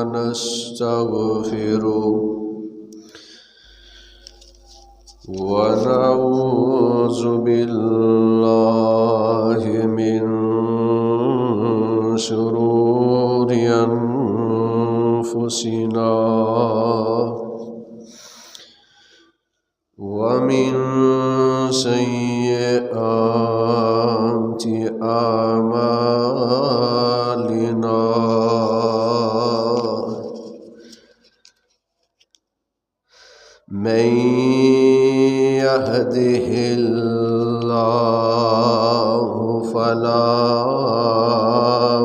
ونستغفره ونعوذ بالله من شرور أنفسنا ومن سيئات أعمالنا من يهده الله فلا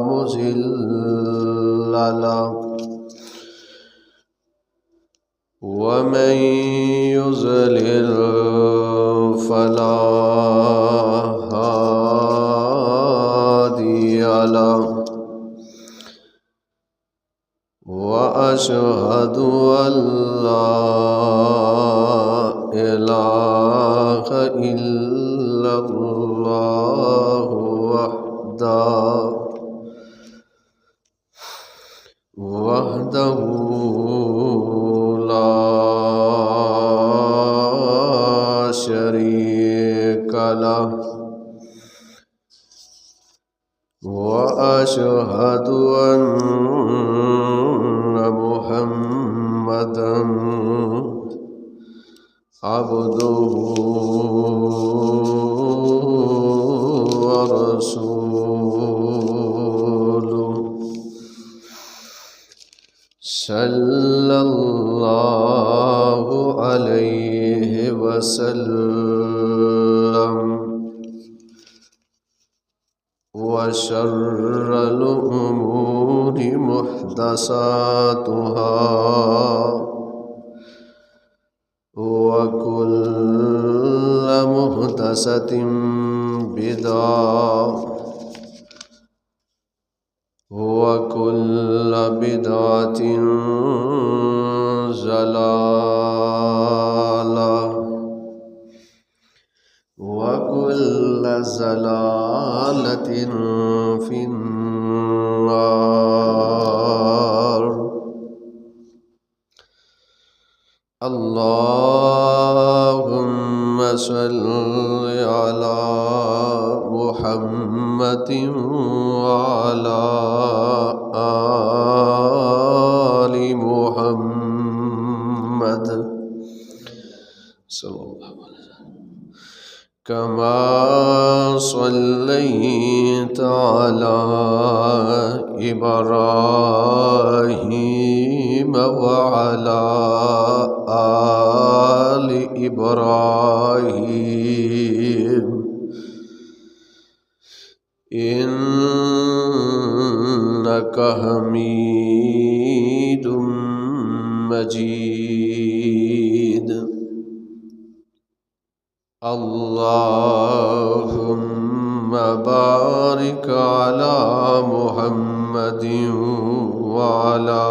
مضل له ومن يضلل فلا هادي له وأشهد أن لا إله إلا الله وحده لا شريك له وأشهد أن محمدا عبده ورسوله صلى الله عليه وسلم وشر الأمور محدثاتها وكل محدثة بدعة وكل بدعة ضلالة وكل ضلالة في النار. اللهم صل على محمد وعلى آل محمد صلى الله عليه وسلم كما صليت على إبراهيم وعلى آل إبراهيم إنك حميد مجيد. اللهم بارك على محمد وعلى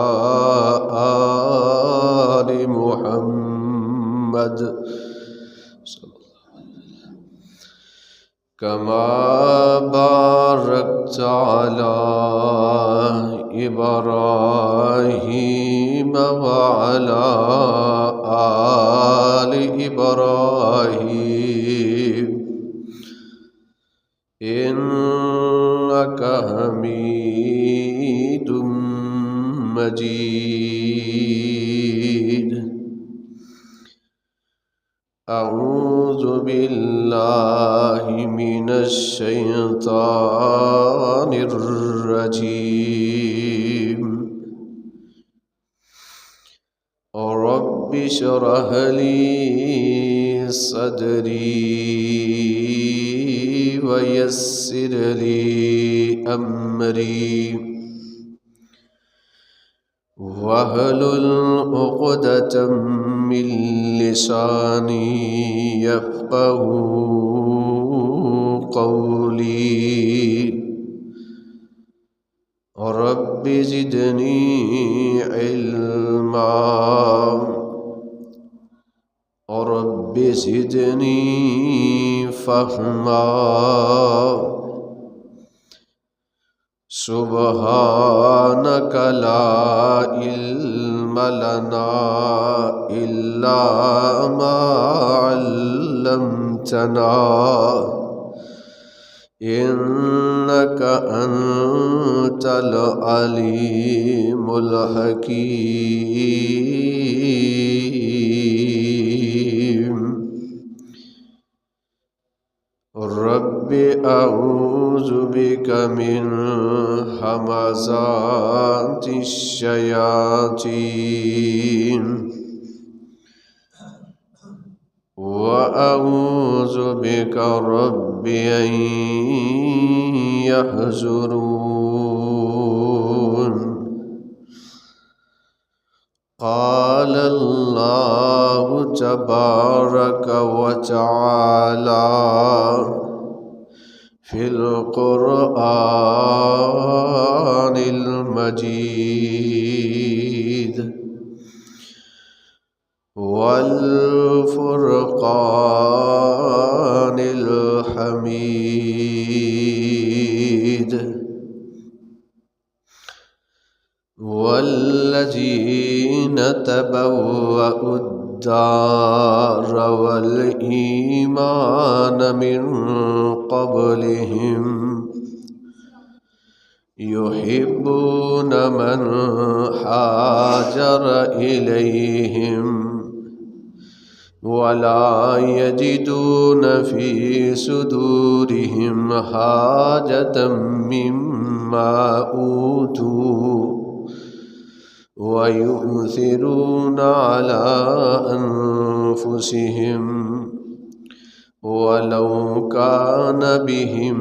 آل محمد كما باركت على إبراهيم وعلى آل إبراهيم إنك حميد مجيد. أعوذ بالله من الشيطان الرجيم. رب اشرح لي صدري ويسر لي أمري واحلل عقدة من لساني يفقهوا قولي. رب زدني علما رب زدني فهما. سبحانك لا علم لنا إلا ما علمتنا إنك أنت العليم الحكيم رب أعوذ بك من همزات الشياطين وأعوذ بك رب أن يحضرون قال الله تبارك وتعالى في القرآن المجيد والفرقان الحميد والذين تبوأوا الدار والإيمان من قبلهم يحبون من هاجر إليهم ولا يجدون في صدورهم حاجة مما أوتوا ويؤثرون على أنفسهم ولو كان بهم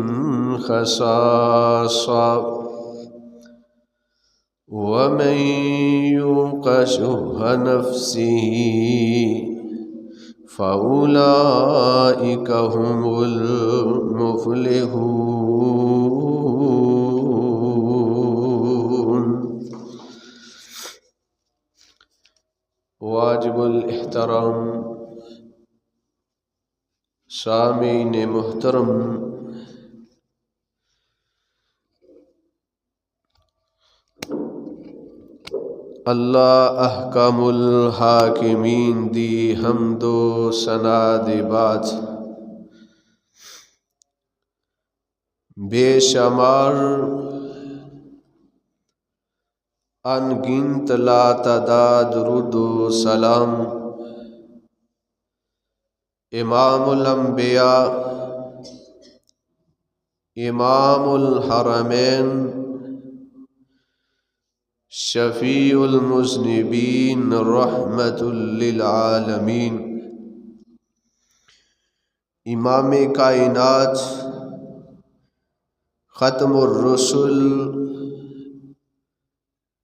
خصاصة ومن يوق شح نفسه فأولئك هم المفلحون واجب الاحترام سامعین محترم، اللہ احکم الحاکمین دی حمد و ثنا دے بعد بے شمار ان گنت لا تعداد درود و سلام امام الانبیاء امام الحرمین شفیع المذنبین رحمت للعالمین امام کائنات ختم الرسل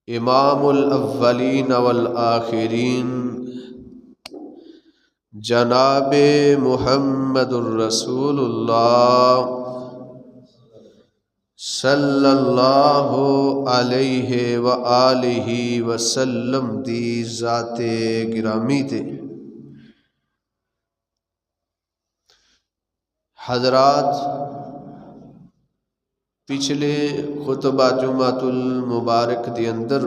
امام الاولین والآخرین جناب محمد الرسول اللہ صلی اللہ علیہ وآلہ وسلم دی ذات گرامی تے حضرات، پچھلے خطبہ جمعۃ المبارک دے اندر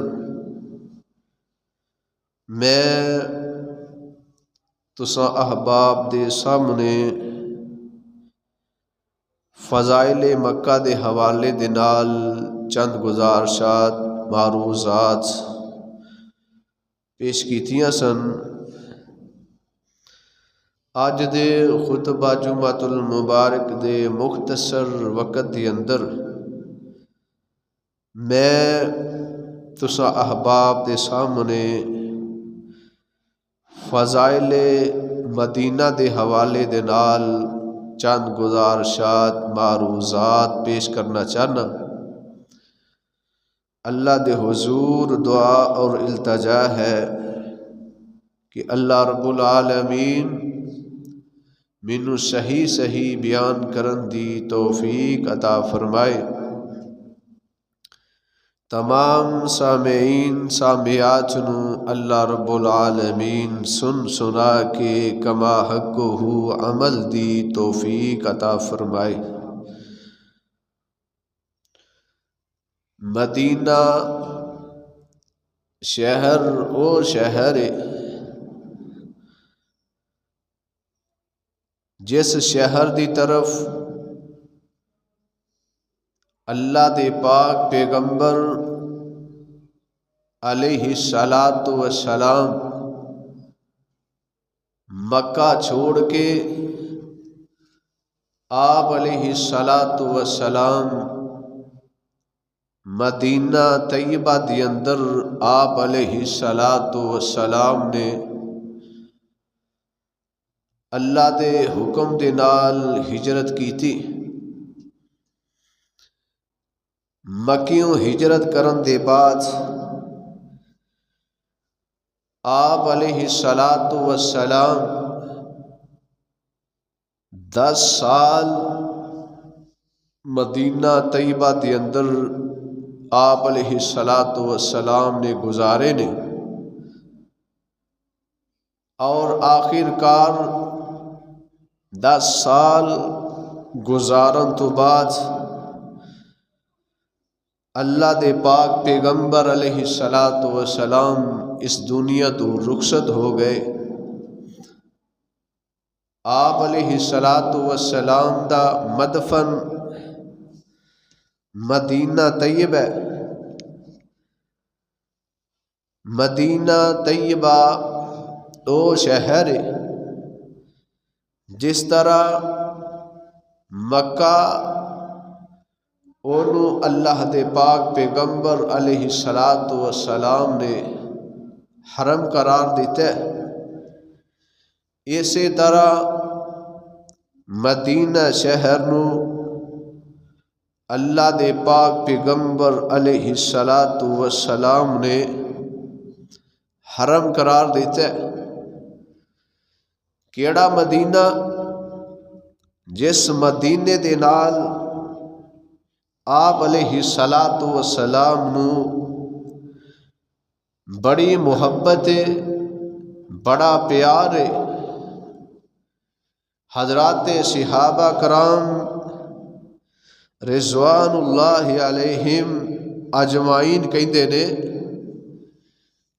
میں تساں احباب دے سامنے فضائل مکہ دے حوالے دے نال چند گزارشات معروضات پیش کیتیاں سن۔ اج دے خطبہ جمعۃ المبارک دے مختصر وقت دے اندر میں تساں احباب دے سامنے فضائل مدینہ دے حوالے دے نال چند گزارشات معروضات پیش کرنا چاہنا۔ اللہ دے حضور دعا اور التجا ہے کہ اللہ رب العالمین مینوں صحیح صحیح بیان کرن دی توفیق عطا فرمائے۔ تمام سامعین سامعات نوں اللہ رب العالمین سن سنا کے کما حقہ عمل دی توفیق عطا فرمائے۔ مدینہ شہر او شہر جس شہر دی طرف اللہ دے پاک پیغمبر علیہ الصلاۃ والسلام مکہ چھوڑ کے آپ علیہ الصلاۃ والسلام مدینہ طیبہ دی اندر آپ علیہ الصلاۃ والسلام نے اللہ دے حکم دے نال ہجرت کی تھی۔ مکیوں ہجرت کرن دے بعد آپ علیہ الصلاۃ والسلام 10 سال مدینہ طیبہ دے اندر آپ علیہ الصلاۃ والسلام نے گزارے نے، اور آخر کار 10 سال گزارن تو بعد اللہ دے پاک پیغمبر علیہ الصلاۃ والسلام اس دنیا تو رخصت ہو گئے۔ آپ علیہ الصلاۃ والسلام دا مدفن مدینہ طیبہ، مدینہ طیبہ او شہر جس طرح مکہ اونوں اللہ دے پاک پیغمبر علیہ الصلاۃ والسلام نے حرم قرار دیتا ہے، اسی طرح مدینہ شہر نو اللہ دے پاک پیغمبر علیہ الصلاۃ والسلام نے حرم قرار دیتا ہے۔ کیڑا مدینہ؟ جس مدینے دے نال آپ علیہ الصلاۃ والسلام نو بڑی محبت ہے، بڑا پیار ہے۔ حضرات صحابہ کرام رضوان اللہ علیہم اجمعین کہندے نے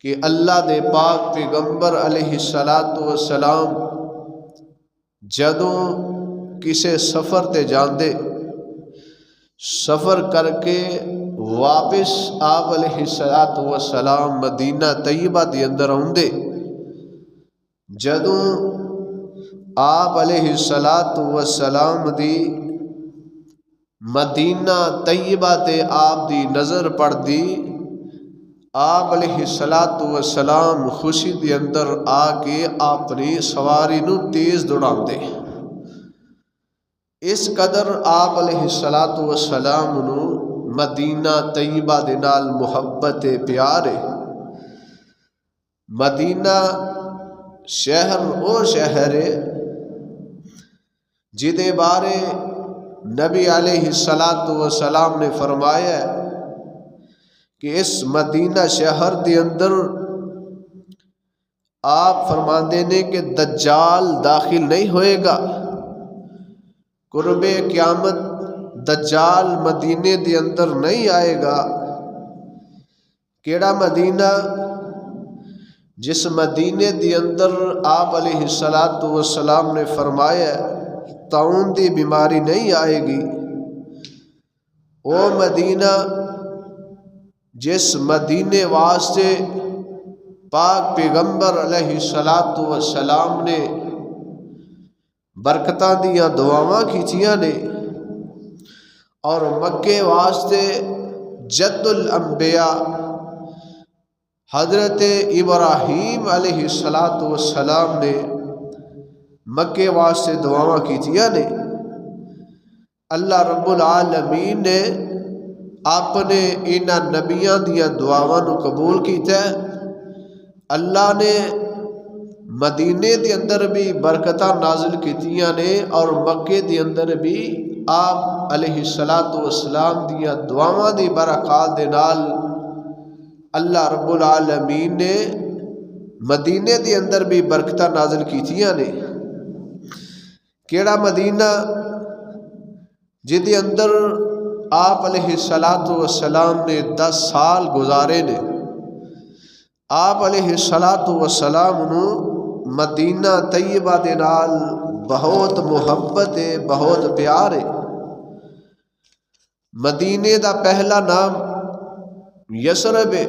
کہ اللہ دے پاک پیغمبر علیہ الصلاۃ والسلام جدوں کسے سفر تے جاندے، سفر کر کے واپس آپ علیہ الصلاۃ والسلام مدینہ طیبہ دی اندر آندے، جدوں آپ علیہ الصلاۃ والسلام دی مدینہ طیبہ تے آپ دی نظر پڑدی، آپ علیہ الصلاۃ والسلام خوشی دے اندر آ کے اپنی سواری نو تیز دوڑاندے۔ اس قدر آپ علیہ الصلاۃ والسلام نو مدینہ طیبہ دے نال محبت پیار ہے۔ مدینہ شہر او شہر ہے جدے بارے نبی علیہ الصلاۃ والسلام نے فرمایا ہے کہ اس مدینہ شہر دے اندر آپ فرماندے نے کہ دجال داخل نہیں ہوئے گا، قرب قیامت دجال مدینے دے اندر نہیں آئے گا۔ کیڑا مدینہ؟ جس مدینے دے اندر آپ علیہ الصلاۃ والسلام نے فرمایا طاعون دی بیماری نہیں آئے گی، وہ مدینہ جس مدینے واسطے پاک پیغمبر علیہ الصلاۃ والسلام نے برکتاں دیاں دعاواں کیتیاں نے، اور مکے واسطے جد الانبیاء حضرت ابراہیم علیہ الصلاۃ والسلام نے مکے واسطے دعاواں کیتیاں نے۔ اللہ رب العالمین نے اپنے انہاں نبیاں دیاں دعاواں نو قبول کیتا ہے۔ اللہ نے مدینے دے اندر بھی برکتاں نازل کیتیاں نے، اور مکے دے اندر بھی آپ علیہ الصلاۃ والسلام دیاں دعاواں دی برکات دے نال اللہ رب العالمین نے مدینے دے اندر بھی برکتاں نازل کیتیاں نے۔ کیڑا مدینہ؟ جدے اندر آپ علیہ الصلاۃ والسلام نے 10 سال گزارے نے آپ علیہ الصلاۃ والسلام نو مدینہ طیبہ دے نال بہت محبت ہے، بہت پیار ہے۔ مدینے دا پہلا نام یثرب ہے،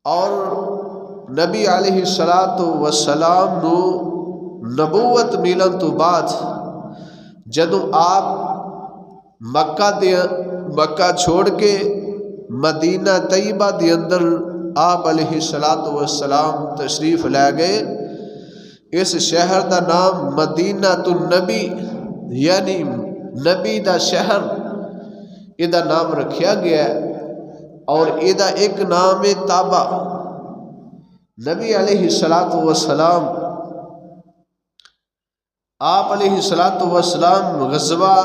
اور نبی علیہ الصلاۃ والسلام نو نبوت ملن تو بعد جدوں آپ مکہ چھوڑ کے مدینہ طیبہ دے اندر آپ علیہ الصلاۃ والسلام تشریف لے گئے، اس شہر دا نام مدینہ النبی یعنی نبی دا شہر یہ نام رکھیا گیا ہے، اور یہ ایک نام ہے طابہ۔ نبی علیہ الصلاۃ والسلام آپ علیہ الصلاۃ والسلام غزوہ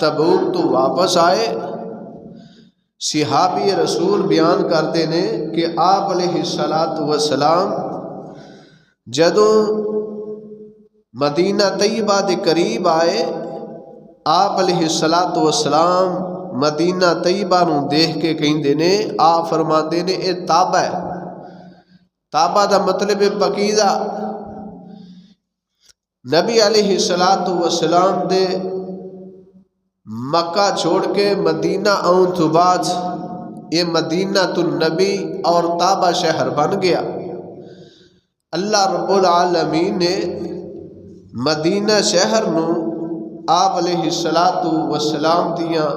تبوک تو واپس آئے۔ صحابی رسول بیان کرتے ہیں کہ آپ علیہ الصلاۃ والسلام جدوں مدینہ طیبہ دے قریب آئے، آپ علیہ الصلاۃ والسلام مدینہ طیبہ نو دیکھ کے کہندے نے، آپ فرماندے نے اے طابہ ہے۔ طابہ دا مطلب ہے پکیزہ۔ نبی علیہ الصلاۃ والسلام دے مکہ چھوڑ کے مدینہ آن تو بعد یہ مدینہ النبی اور طابہ شہر بن گیا۔ اللہ رب العالمین نے مدینہ شہر نو آپ علیہ الصلاۃ والسلام دیاں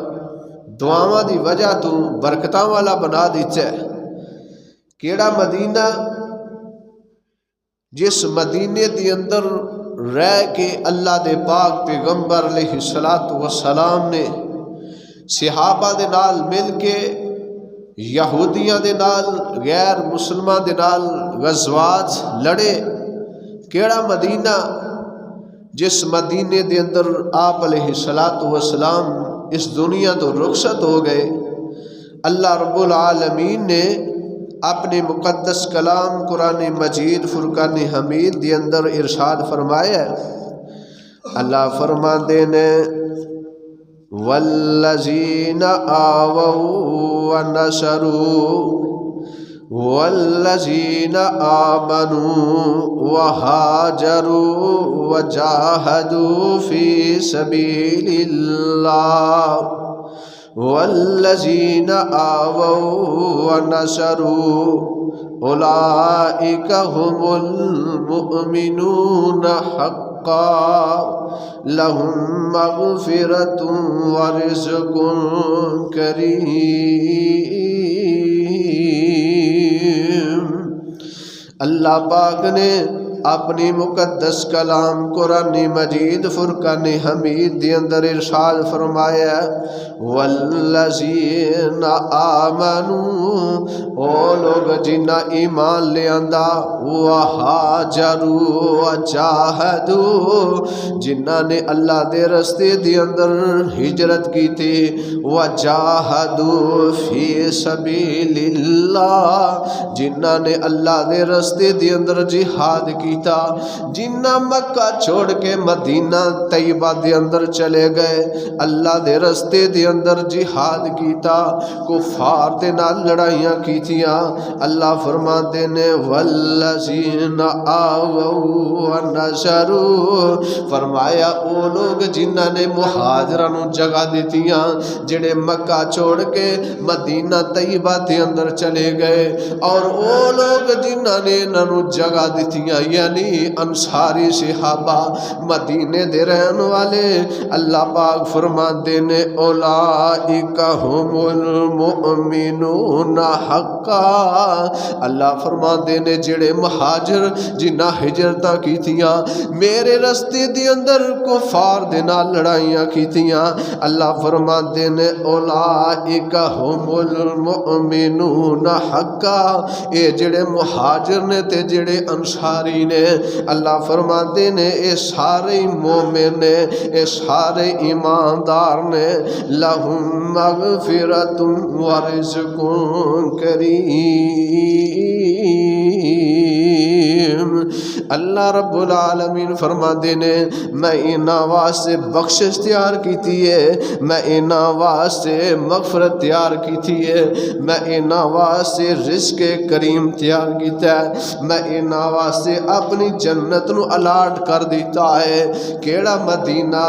دعاواں دی وجہ تو برکتاں والا بنا دیتا ہے۔ کیڑا مدینہ؟ جس مدینے دی اندر رہ کے اللہ دے پاک پیغمبر علیہ الصلاۃ والسلام نے صحابہ دے نال مل کے یہودیاں دے نال غیر مسلمان دے نال غزوات لڑے۔ کیڑا مدینہ؟ جس مدینے دے اندر آپ علیہ الصلاۃ والسلام اس دنیا تو رخصت ہو گئے۔ اللہ رب العالمین نے اپنے مقدس کلام قرآن مجید فرقان حمید دے اندر ارشاد فرمایا ہے۔ اللہ فرماندے نے والذین آووا ونصروا والذین آمنوا وہاجروا وجاہدوا فی سبیل اللہ والذین آووا ونصروا اولئک هم المؤمنون حقا لهم مغفرۃ ورزق کریم۔ اللہ پاک نے اپنی مقدس کلام قرآن مجید فرقان حمید دے اندر ارشاد فرمایا والذین آمنوا، او لوگ جنہ ایمان لے آندا، وہاجروا وجاہدوا، جنہ نے اللہ دے رستے دے اندر ہجرت کی تھی، وجاہدوا فی سبیل اللہ، جنہ نے اللہ دے رستے دے اندر جہاد کیتا، جنہ مکہ چھوڑ کے مدینہ طیبہ دے اندر چلے گئے، اللہ دے رستے دے اندر جہاد کیتا، کفار دے نال لڑائیاں کیتیاں۔ اللہ فرماتے نے والذین آووا ونصروا، فرمایا او لوگ جنہ نے مہاجراں نو جگہ دیتیاں، جڑے مکہ چھوڑ کے مدینہ طیبہ دے اندر چلے گئے، اور او لوگ جنہ نے انہاں نو جگہ دیتیاں یعنی انصاری صحابہ مدینے دے رہن والے۔ اللہ پاک فرماتے نے اولئک هم المؤمنون حقا، اللہ فرماتے نے جڑے مہاجر جنہ ہجرتاں کیتیاں میرے رستے دے اندر کفار دے نال لڑائیاں کیتیاں، اللہ فرماتے نے اولئک هم المؤمنون حقا، اے جڑے مہاجر نے تے جڑے انصاری نے، اللہ فرماتے نے اے سارے مومن نے، اے سارے ایماندار نے، لہم مغفرۃ ورزق کریم، اللہ رب العالمین فرماندے نے میں انہاں واسطے بخشش تیار کیتی ہے، میں انہاں واسطے مغفرت تیار کیتی ہے، میں انہاں واسطے رزق کریم تیار کیتا ہے، میں انہاں واسطے اپنی جنت نو الاٹ کر دیتا ہے۔ کیڑا مدینہ؟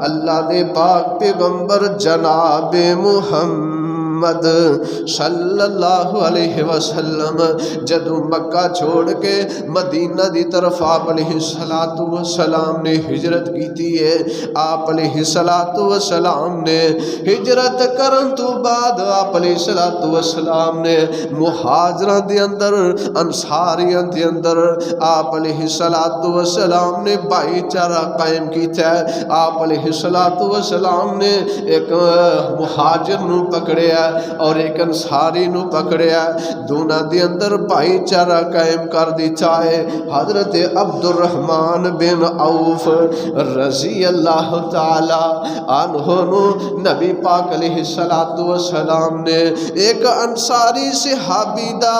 اللہ دے پاک پیغمبر جناب محمد صلی اللہ علیہ وسلم جدو مکہ چھوڑ کے مدینہ دی طرف آپ علیہ السلام نے ہجرت کیتی ہے۔ آپ علیہ السلام نے ہجرت کرن تو بعد آپ علیہ السلام نے مہاجران دے اندر انصاریان دے اندر آپ علیہ السلام نے بھائی چارہ قائم کیتا ہے۔ آپ علیہ السلام نے ایک مہاجر نو پکڑیا اور ایک انصاری نو پکڑیا، دونوں دے اندر بھائی چارہ قائم کر دیتا ہے۔ حضرت عبد الرحمن بن عوف رضی اللہ تعالی عنہ نو نبی پاک علیہ السلام نے ایک انصاری صحابی دا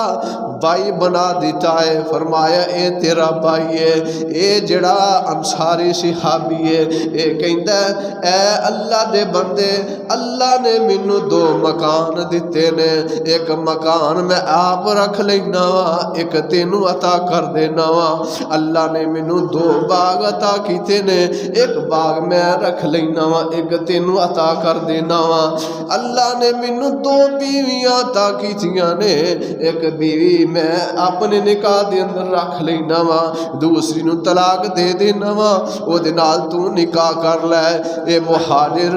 بھائی بنا دیتا ہے۔ فرمایا اے تیرا بھائی ہے، اے جڑا انصاری صحابی ہے، اے کہندا ہے اے اللہ دے بندے، اللہ نے مینوں دو مکان دیتے نے، ایک مکان میں آپ رکھ لینا وا، ایک تینوں عطا کر دینا وا۔ اللہ نے مینوں دو باغ عطا کیتے نے، ایک باغ میں رکھ لینا وا، ایک تینوں عطا کر دینا وا۔ اللہ نے مینوں دو بیویاں عطا کیتیاں نے، ایک بیوی میں اپنے نکاح دے اندر رکھ لینا وا، دوسری نو طلاق دے دینا وا، او دے نال تو نکاح کر لے۔ اے مہاجر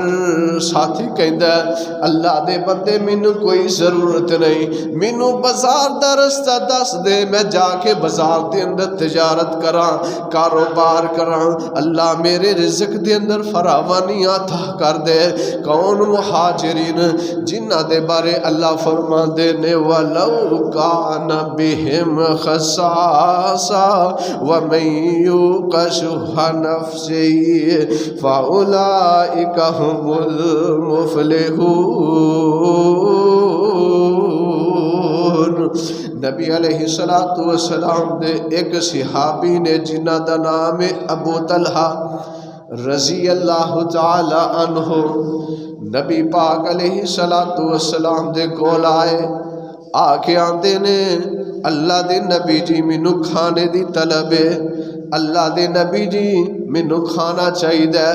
ساتھی کہندا ہے اللہ دے بندے مینوں کوئی ضرورت نہیں، مینوں بازار دا رستہ دس دے، میں جا کے بازار دے اندر تجارت کراں، کاروبار کراں، اللہ میرے رزق دے اندر فراوانی عطا کر دے۔ کون مہاجرین جنہ دے بارے اللہ فرماندے نے وَلَوْ كَانَ بِهِمْ خَصَاصَةٌ وَمَن يُوقَ شُحَّ نَفْسِهِ فَأُولَئِكَ هُمُ الْمُفْلِحُونَ۔ نبی علیہ السلام دے ایک صحابی نے جنہ دا نام ابو طلحہ رضی اللہ تعالی عنہ، نبی پاک علیہ السلام دے کول آئے، آکے آندے نے اللہ دے نبی جی مینوں کھانے دی طلب ہے، اللہ دے نبی جی مینوں کھانا چاہیے۔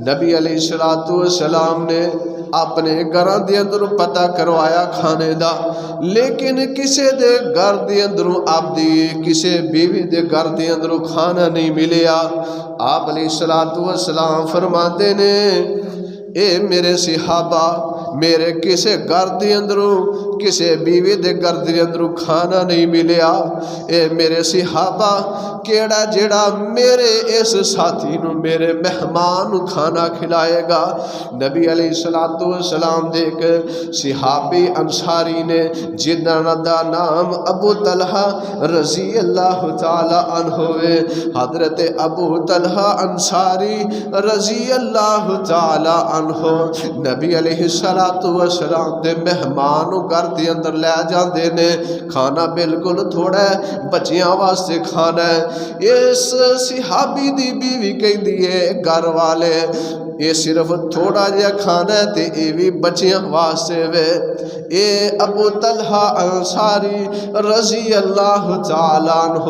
نبی علیہ السلام نے اپنے گھراں دے اندروں پتہ کروایا کھانے دا، لیکن کسے دے گھر دے اندروں آبدی، کسے بیوی دے گھر دے اندروں کھانا نہیں ملیا۔ آپ علیہ السلام فرماتے نے اے میرے صحابہ، میرے کسے گھر دے اندروں کسے بیوی دے گھر دے اندروں کھانا نہیں ملیا، اے میرے صحابہ کیڑا جیڑا میرے اس ساتھی نو میرے مہمان نو کھانا کھلائے گا۔ نبی علیہ السلام دے ایک صحابی انصاری نے جنہ دا نام ابو طلحہ رضی اللہ تعالی عنہ ہے، حضرت ابو طلحہ انصاری رضی اللہ تعالی عنہ نبی علیہ السلام دے مہمان گھر دے اندر لے جاندے نے، کھانا بالکل تھوڑا ہے، بچیاں واسطے کھانا ہے۔ اس صحابی دی بیوی کہندی ہے گھر والے یہ صرف تھوڑا جہا کھانا ہے تے اے بھی بچیاں واسطے وے۔ اے ابو طلحہ انصاری رضی اللہ تعالی عنہ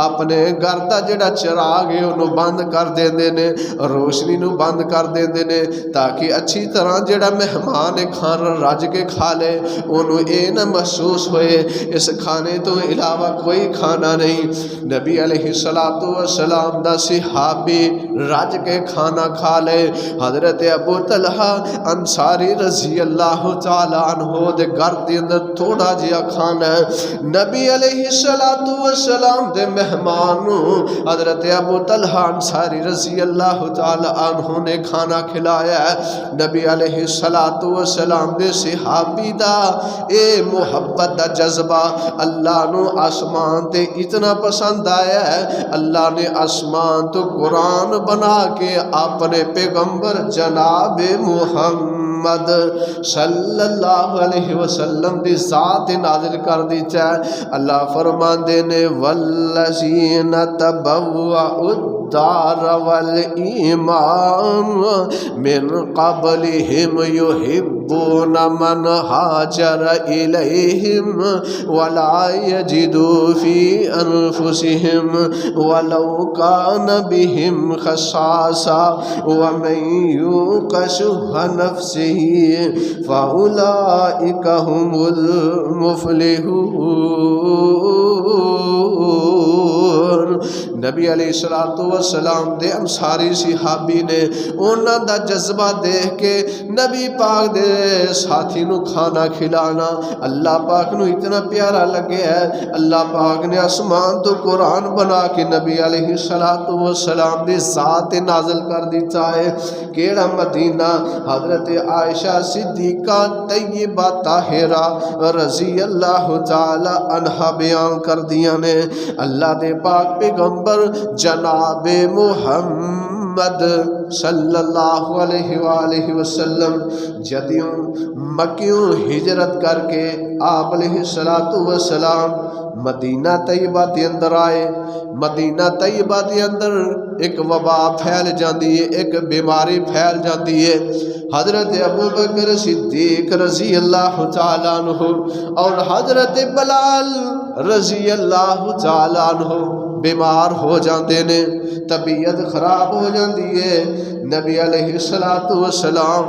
اپنے گھر دا جڑا چراغ ہے انہوں بند کر دیندے نے، روشنی نو بند کر دیندے نے تاکہ اچھی طرح جڑا مہمان کھانا رج کے کھا لے، انہوں اے نہ محسوس ہوئے اس کھانے تو علاوہ کوئی کھانا نہیں۔ نبی علیہ السلام دا صحابی رج کے کھانا کھا لے۔ حضرت ابو طلحہ انصاری رضی اللہ تعالی عنہ دے گھر دے اندر تھوڑا جہا کھانا ہے، نبی علیہ السلام دے مہمان حضرت ابو طلحہ انصاری رضی اللہ تعالی عنہ نے کھانا کھلایا ہے۔ نبی علیہ السلام دے صحابی دا اے محبت دا جذبہ اللہ نو آسمان تے اتنا پسند آیا ہے، اللہ نے آسمان تو قرآن بنا کے اپنے پیغمبر پیغمبر جناب محمد صلی اللہ علیہ وسلم دی ذات نازل کر دیتا ہے۔ اللہ فرماندے نے والذین تبوأوا الدار والایمان من قبلہم یحبون من ہاجر الیہم ولا یجدوا فی انفسہم ولو کان بہم خصاصہ ومن یوق شح نفسہ فاولئک هم المفلحون۔ نبی علیہ السلام دے انصاری صحابی نے انہاں دا جذبہ دیکھ کے نبی پاک دے ساتھی نو کھانا کھلانا اللہ پاک نو اتنا پیارا لگے ہے۔ اللہ پاک نے آسمان تو قرآن بنا کے نبی علیہ السلام دی ذات نازل کر دیتا ہے۔ کیڑا مدینہ؟ حضرت عائشہ صدیقہ طیبہ طاہرہ رضی اللہ تعالی عنہ بیان کر دیا نے اللہ دے پاک پیغمبر جناب محمد صلی اللہ علیہ وآلہ وسلم جدیوں مکیوں ہجرت کر کے آپ علیہ السلام مدینہ طیبہ دے اندر آئے۔ مدینہ طیبہ دے اندر ایک وبا پھیل جاندی ہے، ایک بیماری پھیل جاندی ہے۔ حضرت ابوبکر صدیق رضی اللہ تعالیٰ عنہ اور حضرت بلال رضی اللہ تعالیٰ عنہ بیمار ہو جاندے نے، طبیعت خراب ہو جاندی ہے۔ نبی علیہ السلام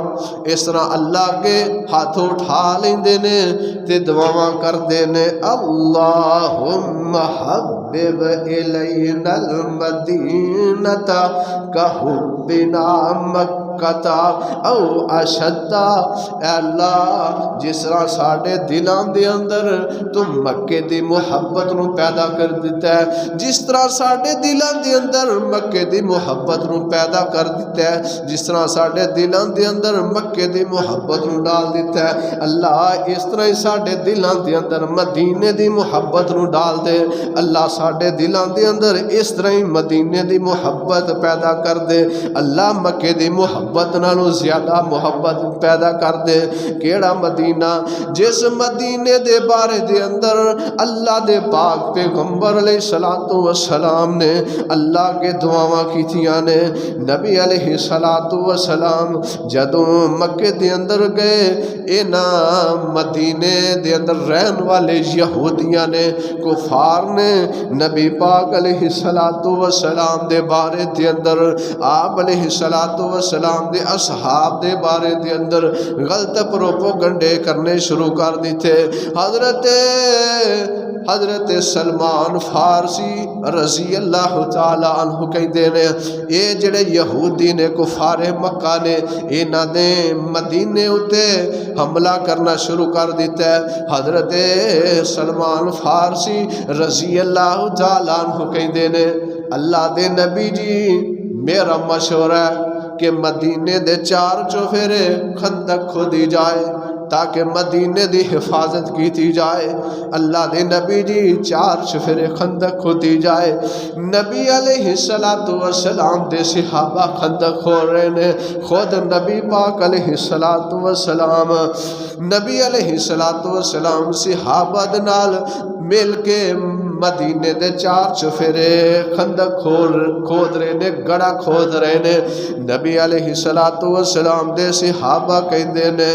اس طرح اللہ کے ہاتھ اٹھا لیندے نے تے دعاواں کردے نے اللہم حبب الینا المدینۃ کحبنا مکہ او اشدہ۔ اے اللہ جس طرح ساڑھے دلان دے اندر تم مکے دی محبت نو پیدا کر دیتا ہے، جس طرح ساڑھے دلان دے اندر مکے دی محبت نو پیدا کر دیتا ہے، جس طرح ساڑھے دلان دے اندر مکے دی محبت نو ڈال دیتا ہے، اللہ اس طرح ہی ساڑھے دلان دے اندر مدینے دی محبت نو ڈال دے۔ اللہ ساڑھے دلان دے اندر اس طرح ہی مدینے دی محبت پیدا کر دے۔ اللہ مکے دی محبت نالوں زیادہ محبت پیدا کر دے۔ کیڑا مدینہ؟ جس مدینے دے بارے دے اندر اللہ دے پاک پیغمبر علیہ السلام نے اللہ کے دعاواں کیتیاں نے۔ نبی علیہ السلام جدوں مکے دے اندر گئے، اینا مدینے دے اندر رہن والے یہودیاں نے، کفار نے نبی پاک علیہ السلام دے بارے دے اندر آپ علیہ السلام دے اصحاب دے بارے دے اندر غلط پروپوگنڈے کرنے شروع کر دیتے۔ حضرت سلمان فارسی رضی اللہ تعالی عنہ کہندے نے اے جڑے یہودی نے کفار مکہ نے انہاں نے مدینے اتے حملہ کرنا شروع کر دیتا ہے۔ حضرت سلمان فارسی رضی اللہ تعالی عنہ کہندے نے اللہ دے نبی جی میرا مشورہ ہے کہ مدینے دے 4 چوفیرے خندق کھودی جائے تاکہ مدینے دی حفاظت کیتی جائے۔ اللہ دے نبی جی 4 چوفیرے خندق کھودی جائے۔ نبی علیہ السلام دے صحابہ خندق کھود رہے نے، خود نبی پاک علیہ السلام نبی علیہ السلام صحابہ دے نال مل کے مدینے دے 4 چوفیرے خندق کھود رہے نے، گڑا کھود رہے نے۔ نبی علیہ السلام دے صحابہ کہندے نے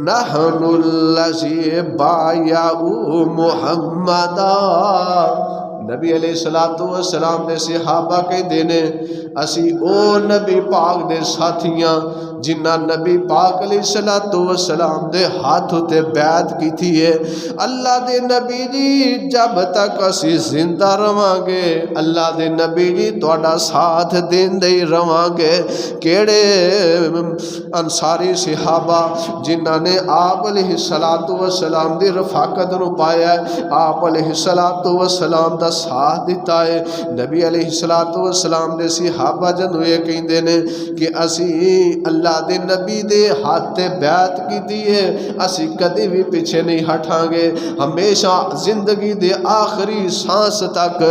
نحن الذی بایعوا محمدا۔ نبی علیہ السلام دے صحابہ کہندے نے اسی او نبی پاک دے ساتھیاں جنہ نبی پاک علیہ السلام دے ہاتھ تے بیعت کی تھی ہے۔ اللہ دے نبی جی جب تک اسی زندہ رہاں گے اللہ دے نبی جی تہاڈا ساتھ دیندے ہی رہاں گے۔ کیڑے انصاری صحابہ جنہ نے آپ علیہ السلام دی رفاقت نو پایا ہے، آپ علیہ السلام دا ساتھ دیتا ہے۔ نبی علیہ السلام دے صحابہ جنوں یہ کہندے نے کہ اسی اللہ اللہ دے نبی دے ہاتھ تے بیعت کیتی ہے اسی کدی بھی پیچھے نہیں ہٹاں گے ہمیشہ زندگی دے آخری سانس تک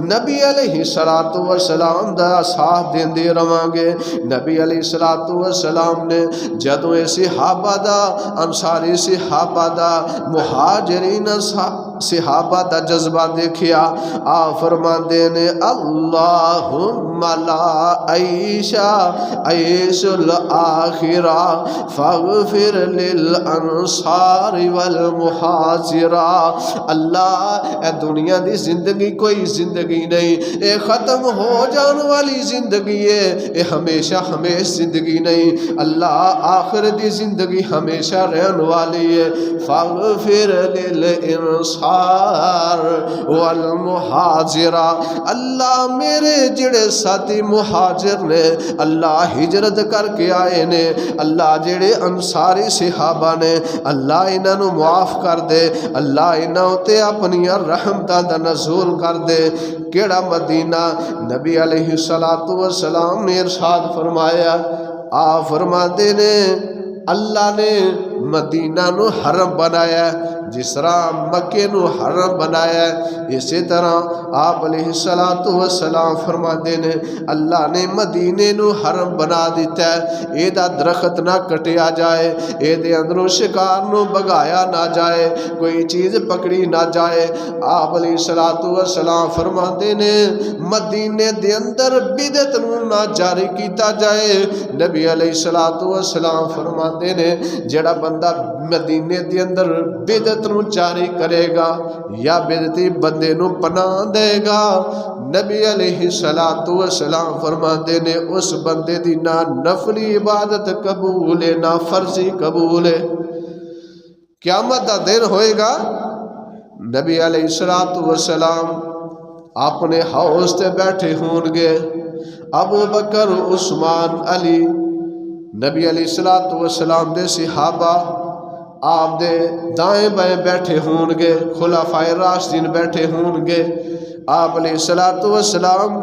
نبی علیہ الصلوۃ والسلام دا ساتھ دیندے رواں گے نبی علیہ الصلوۃ والسلام نے جدوں صحابہ دا انصاری صحابہ دا مہاجرین صحابہ دا جذبہ دیکھیا آپ فرماندے نے اللہم لا عیشا عیش الاخرہ فاغفر للانصار والمہاجرہ اللہ اے دنیا دی زندگی کوئی زندگی نہیں اے ختم ہو جان والی زندگی ہے اے ہمیشہ ہمیش زندگی نہیں اللہ آخر دی زندگی ہمیشہ رہن والی ہے فاغفر للانصار والمہاجرہ اللہ میرے جڑے ساتھی مہاجر نے اللہ ہجرت کر کے آئے نے اللہ جڑے انصاری صحابہ نے اللہ انہاں نو معاف کر دے اللہ انہاں تے اپنی رحمتاں دا نزول کر دے کیڑا مدینہ نبی علیہ الصلوۃ والسلام نے ارشاد فرمایا آپ فرماتے نے اللہ نے مدینہ نو حرم بنایا جس طرح مکے نو حرم بنایا اسی طرح آپ علیہ الصلوۃ والسلام فرماتے نے اللہ نے مدینے نو حرم بنا دیتا ہے اے دا درخت نہ کٹیا جائے اے دے اندروں شکار نو بگایا نہ جائے کوئی چیز پکڑی نہ جائے آپ علیہ الصلوۃ والسلام فرماتے نے مدینے دے اندر بدعت نو نہ جاری کیتا جائے نبی علیہ الصلوۃ والسلام فرماتے نے جڑا بندہ مدینے دے اندر بدعت نو جاری کرے گا یا بدعتی بندے نو پناہ دے گا نبی علیہ الصلوۃ والسلام فرماتے نے اس بندے دی نہ نفلی عبادت قبول ہے نہ فرضی قبول ہے قیامت دا دن ہوئے گا نبی علیہ الصلوۃ والسلام اپنے حوض تے بیٹھے ہون گے ابو بکر عثمان علی نبی علیہ الصلوۃ والسلام دے صحابہ آپ دے دائیں بائیں بیٹھے ہون گے خلفائے راشدین بیٹھے ہون گے آپ علیہ الصلوۃ والسلام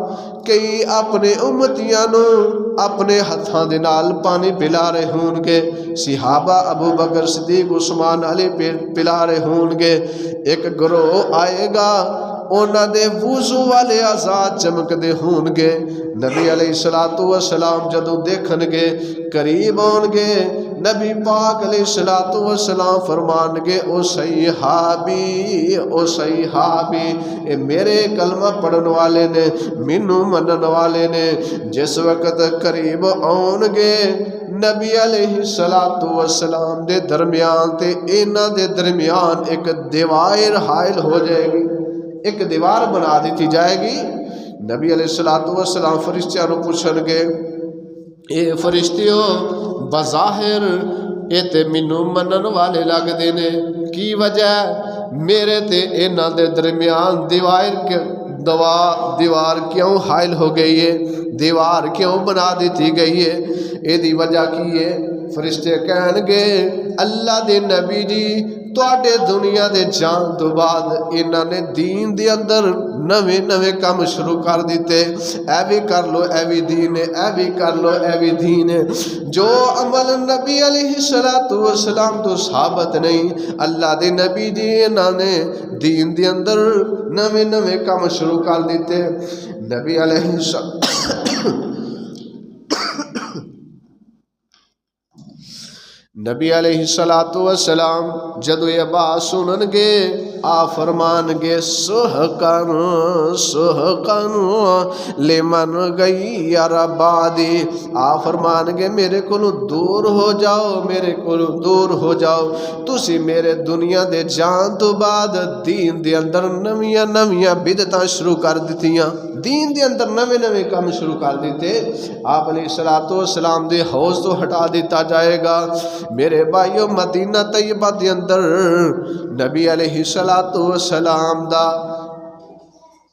کئی اپنے امتیاں نو اپنے ہتھاں دے نال پانی پلا رہے ہون گے صحابہ ابو بکر صدیق عثمان علی پلا رہے ہون گے ایک گروہ آئے گا اونا دے وضو والے آزاد چمک دے ہون گے نبی علیہ الصلوۃ والسلام جدوں دیکھن گے قریب آن گے نبی پاک علیہ الصلوۃ والسلام فرمان گے او صحابی اے میرے کلمہ پڑھن والے نے مینوں منن والے نے جس وقت قریب آن گے نبی علیہ الصلوۃ والسلام دے درمیان تے انہاں دے درمیان ایک دیوار حائل ہو جائے گی ایک دیوار بنا دیتی جائے گی نبی علیہ الصلوۃ والسلام فرشتیاں نو پوچھن گے اے فرشتیو بظاہر اے تے مینوں منن والے لگ دے نے کی وجہ میرے تے انہاں دے درمیان دیوار کیوں حائل ہو گئی ہے دیوار کیوں بنا دیتی گئی ہے اے دی وجہ کی ہے فرشتے کہن گے اللہ دے نبی جی تواڈے دنیا دے جان تو بعد انہاں نے دین دے اندر نویں نویں کام شروع کر دیتے اے بھی کر لو اے بھی دین ہے اے بھی کر لو اے بھی دین ہے جو عمل نبی علیہ الصلوۃ والسلام تو ثابت نہیں اللہ دے نبی جی انہاں نے دین دے اندر نویں نویں کام شروع کر دیتے نبی علیہ نبی علیہ الصلوۃ والسلام جدو یہ بات سنن گے آ فرمان گے سحقن لمن غیر بعدی آ فرمان گے میرے کو دور ہو جاؤ میرے کو دور ہو جاؤ تسی میرے دنیا دے جان تو بعد دین دے اندر نویاں نویاں بدعتاں شروع کر دیتیاں دین دے اندر نویں نویں کام شروع کر دیتے آپ علیہ الصلوۃ والسلام دے حوض تو ہٹا دیتا جائے گا میرے بھائیو مدینہ طیبہ دے اندر نبی علیہ الصلوۃ والسلام دا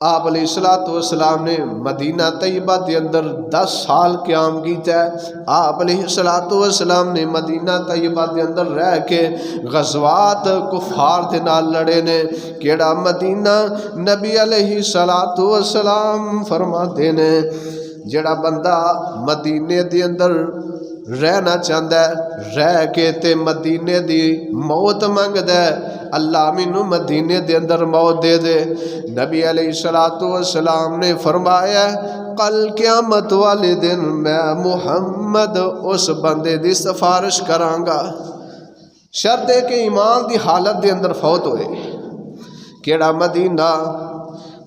آپ علیہ الصلوۃ والسلام نے مدینہ طیبہ دے اندر 10 سال قیام کیتا ہے آپ علیہ الصلوۃ والسلام نے مدینہ طیبہ دے اندر رہ کے غزوات کفار دے نال لڑے نے کیڑا مدینہ نبی علیہ الصلوۃ والسلام فرماتے نے جڑا بندہ مدینے دے اندر رہنا چاہتا ہے، رہ کے تے مدینے دی موت منگدا ہے، اللہ مینوں مدینے دے اندر موت دے دے۔ نبی علیہ الصلوۃ والسلام نے فرمایا کل قیامت والے دن میں محمد اس بندے دی سفارش کراں گا، شرط ہے کہ ایمان دی حالت دے اندر فوت ہوئے۔ کیڑا مدینہ؟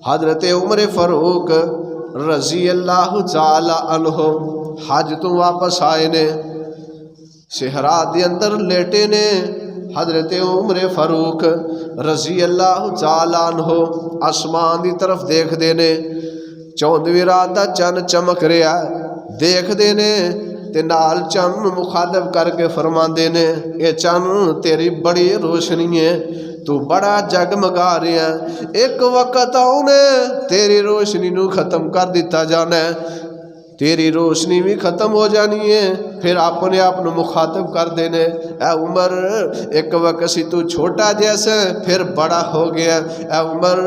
حضرت عمر فاروق رضی اللہ تعالی عنہ حج تو واپس آئے نے، صحرا دے اندر لیٹے نے۔ حضرت عمر فاروق رضی اللہ تعالی عنہ آسمان دی طرف دیکھ دے نے، 14ویں رات دا چن چمک رہا دیکھ دے نے، تے نال چن مخاطب کر کے فرماندے نے اے چن تیری بڑی روشنی ہے، تو بڑا جگمگا رہا ہے، ایک وقت آنے تیری روشنی نو ختم کر دیتا جانا ہے، تیری روشنی بھی ختم ہو جانی ہے۔ پھر اپنے آپ نو مخاطب کر دینے اے عمر ایک وقت سی تو چھوٹا جیسا پھر بڑا ہو گیا، اے عمر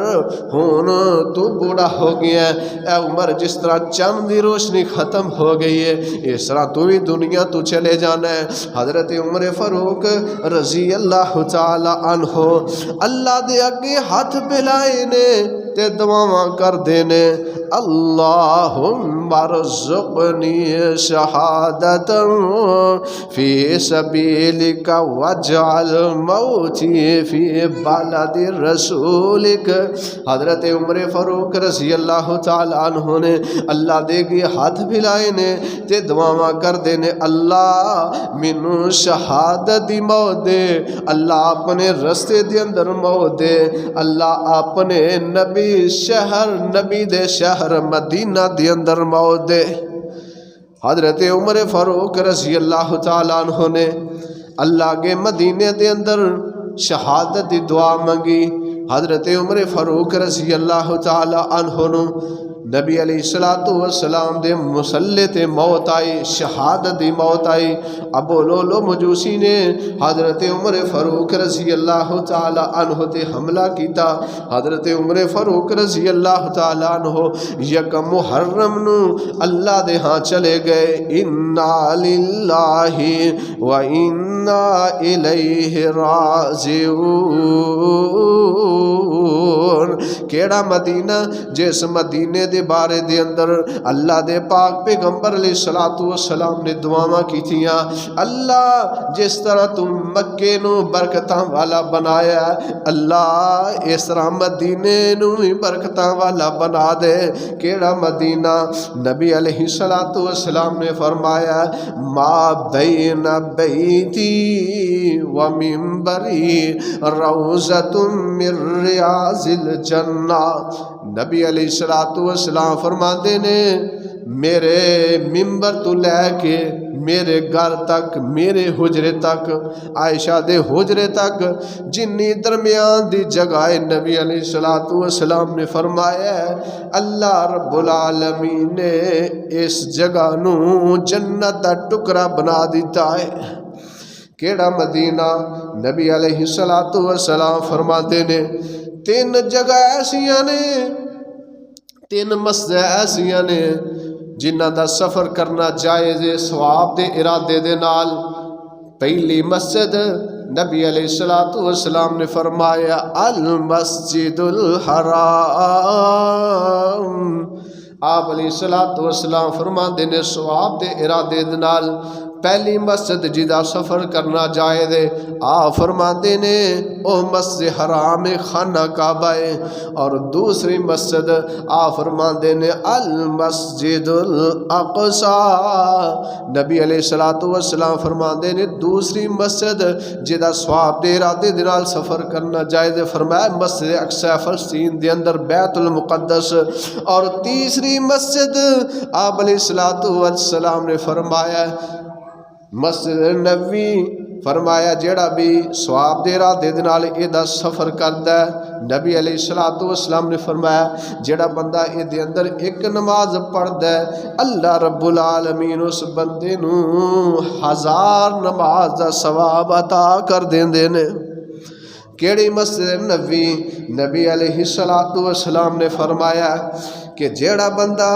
ہون تو بوڑھا ہو گیا، اے عمر جس طرح چند دی روشنی ختم ہو گئی ہے اس طرح تو بھی دنیا تو چلے جانا ہے۔ حضرت عمر فاروق رضی اللہ تعالی عنہ اللہ دے اگے ہاتھ پھیلائے نے تے دعاواں کر دینے اللہم ارزقنی شہادت فی سبیلک واجعل موتی فی بلد رسولک۔ حضرت عمر فاروق رضی اللہ تعالی عنہ نے اللہ دے گی ہاتھ پھیلائے نے تے دعاواں کر دینے اللہ مینوں شہادت دی موت دے، اللہ اپنے رستے دے اندر موت دے، اللہ اپنے نبی شہر نبی دے شہر مدینہ دے اندر موت دے۔ حضرت عمر فاروق رضی اللہ تعالی عنہ نے اللہ کے مدینے دے اندر شہادت دی دعا منگی۔ حضرت عمر فاروق رضی اللہ تعالی عنہ نو نبی علیہ الصلوۃ والسلام دے مسلح تے موت آئی، شہادت دی موت آئی۔ ابو لولو مجوسی نے حضرت عمر فاروق رضی اللہ تعالی عنہ تے حملہ کیتا۔ حضرت عمر فاروق رضی اللہ تعالی عنہ یکم محرم نو اللہ دے ہاں چلے گئے، انا للہ و انا الیہ راجعون۔ کیڑا مدینہ جس مدینے دے بارے دے اندر اللہ دے پاک پیغمبر علیہ الصلوۃ والسلام نے دعاواں کیتیاں، اللہ جس طرح تم مکے نو برکتاں والا بنایا اللہ اس طرح مدینے نو بھی برکتاں والا بنا دے۔ کیڑا مدینہ؟ نبی علیہ الصلوۃ والسلام نے فرمایا ما بین بیتی و منبری روضۃ من ریاض الجنہ۔ نبی علیہ الصلوۃ والسلام فرماندے نے میرے ممبر تو لے کے میرے گھر تک، میرے حجرے تک، عائشہ دے حجرے تک جنی درمیان دی جگہ نبی علیہ الصلوۃ والسلام نے فرمایا اللہ رب العالمین نے اس جگہ نو جنت دا ٹکڑا بنا دیتا ہے۔ کیڑا مدینہ؟ نبی علیہ الصلوۃ والسلام فرماتے نے تین جگہ ایسیاں نے، تین مسجد ایسیاں نے جنہ دا سفر کرنا جائز ہے ثواب دے ارادے دے نال۔ پہلی مسجد نبی علیہ الصلوۃ والسلام نے فرمایا المسجد الحرام۔ آپ علیہ الصلوۃ والسلام فرماندے نے ثواب دے ارادے دے نال پہلی مسجد جدا سفر کرنا جائے دے آپ فرماندے نے او مسجد حرام خانہ کعبہ ہے، اور دوسری مسجد آپ فرماندے نے المسجد الاقصی۔ نبی علیہ الصلوۃ والسلام فرماندے نے دوسری مسجد جدا ثواب دے ارادے دے نال سفر کرنا جائے دے فرمایا مسجد اقصی فلسطین دے اندر بیت المقدس، اور تیسری مسجد آپ علیہ الصلوۃ والسلام نے فرمایا مسجد نبوی۔ فرمایا جیڑا بھی ثواب دے ارادے دے نال ایدا سفر کردا ہے، نبی علیہ الصلوۃ والسلام نے فرمایا جیڑا بندہ اے دے اندر ایک نماز پڑھدا ہے اللہ رب العالمین اس بندے نو 1000 نماز دا ثواب عطا کر دیندے نے۔ کیڑی مسجد نبوی؟ نبی علیہ الصلوۃ والسلام نے فرمایا کہ جیڑا بندہ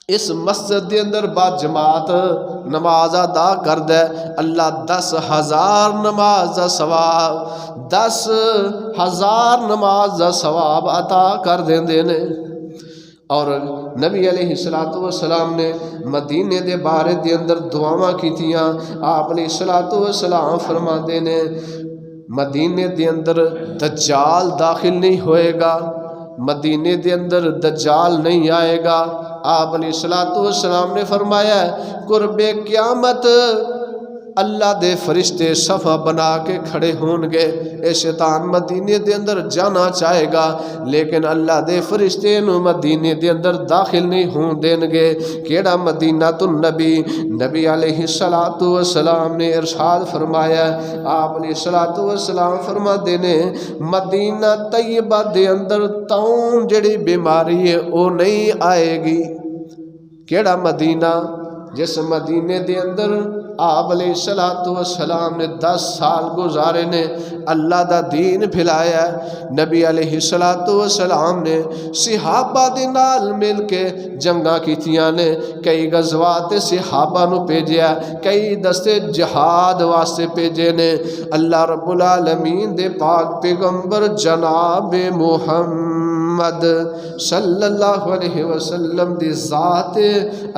اس مسجد دے اندر با جماعت نماز ادا کر دے اللہ 10,000 نماز دا ثواب 10,000 نماز دا ثواب عطا کر دیندے نے۔ اور نبی علیہ السلام نے مدینے دے بارے دے اندر دعاواں کیتیاں۔ آپ علیہ السلام فرماندے نے مدینے دے اندر دجال داخل نہیں ہوئے گا، مدینے دے اندر دجال نہیں آئے گا۔ آپ علیہ السلام نے فرمایا قرب قیامت اللہ دے فرشتے صفہ بنا کے کھڑے ہون گے، اے شیطان مدینے دے اندر جانا چاہے گا لیکن اللہ دے فرشتے نو مدینے دے اندر داخل نہیں ہون دین گے۔ کیڑا مدینہ النبی، نبی علیہ السلام نے ارشاد فرمایا، آپ علیہ السلام فرما دینے مدینہ طیبہ دے اندر تاؤں جڑی بیماری ہے وہ نہیں آئے گی۔ کیڑا مدینہ؟ جس مدینے دے اندر آپ علیہ السلام نے 10 سال گزارے نے، اللہ دا دین پھیلایا ہے۔ نبی علیہ السلام نے صحابہ دے نال مل کے جنگاں کیتیاں نے، کئی غزوات صحابہ نو بھیجیا، کئی دستے جہاد واسطے بھیجے نے۔ اللہ رب العالمین دے پاک پیغمبر جناب محمد صلی اللہ علیہ وسلم دی ذات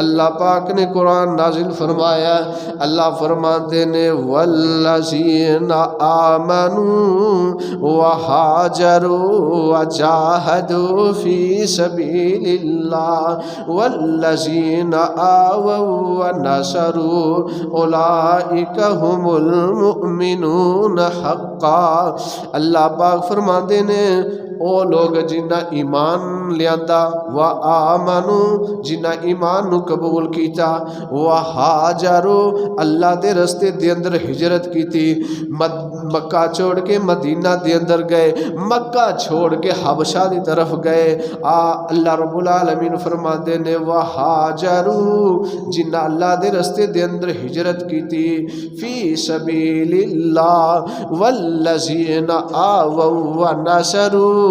اللہ پاک نے قرآن نازل فرمایا۔ اللہ فرماتے نے والذین آمنوا وہاجروا وجاہدوا فی سبیل اللہ والذین آووا ونصروا اولئک هم المؤمنون حقا۔ اللہ پاک فرماتے نے او لوگ جنہ ایمان لیاندا و آمنو جنہ ایمان نو قبول کیتا و ہاجرو اللہ دے رستے دے اندر ہجرت کیتی، مکہ چھوڑ کے مدینہ دے اندر گئے، مکہ چھوڑ کے حبشہ دی طرف گئے۔ اللہ رب العالمین فرماتے نے و ہاجرو جنہ اللہ دے رستے دے اندر ہجرت کیتی فی سبیل اللہ والذین آووا ونصروا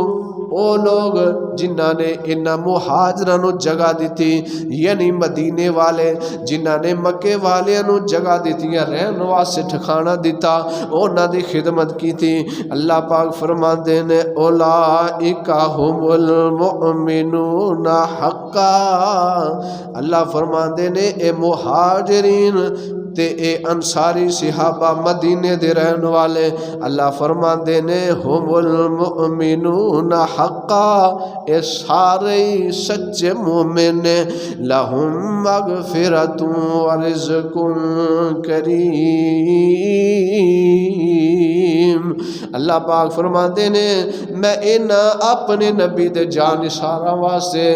او لوگ جنہاں نے انہاں مہاجران نو جگہ دیتی، یعنی مدینے والے جنہاں نے مکے والے نو جگہ دیتی رہن واسطے ٹھکانہ دیتا، انہاں دی خدمت کی تھی۔ اللہ پاک فرماندے نے اولئک هم المؤمنون حقا۔ اللہ فرماندے نے اے مہاجرین تے اے انصاری صحابہ مدینے دے رہن والے، اللہ فرماندے نے ہم المؤمنون حقا، اے سارے سچے مومن لہم مغفرت ورزق کریم۔ اللہ پاک فرماندے نے میں انہاں اپنے نبی دے جان اشارہ واسطے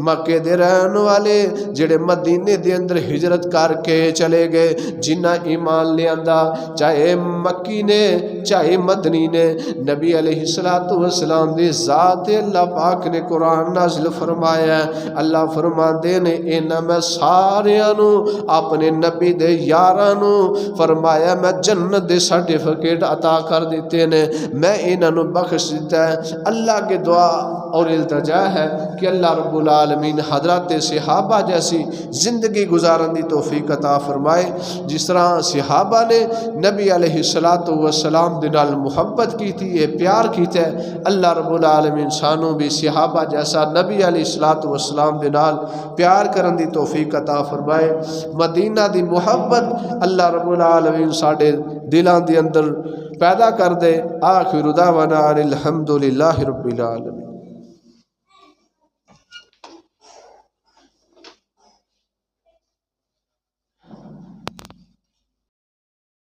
مکے دے رہن والے جڑے مدینے دے اندر ہجرت کر کے چلے گئے، جنہ ایمان لے آندا چاہے مکی نے چاہے مدنی نے، نبی علیہ السلام دی ذات اللہ پاک نے قرآن نازل فرمایا۔ اللہ فرماندے نے انہاں میں ساریانو اپنے نبی دے یارانو فرمایا میں جنت دے سرٹیفکیٹ عطا کر دیتے نے، میں انہاں بخش دیتا ہے۔ اللہ کے دعا اور التجا ہے کہ اللہ رب العالمین حضرات صحابہ جیسی زندگی گزارن دی توفیق عطا فرمائے، جس طرح صحابہ نے نبی علیہ السلام دے نال محبت کی تھی، یہ پیار کیتا ہے۔ اللہ رب العالمین سانوں بھی صحابہ جیسا نبی علیہ السلام دے نال پیار کرن دی توفیق عطا فرمائے۔ مدینہ دی محبت اللہ رب العالمین ساڈے دلاں دے اندر پیدا کر دے۔ آخر دعوانا الحمدللہ رب العالمین۔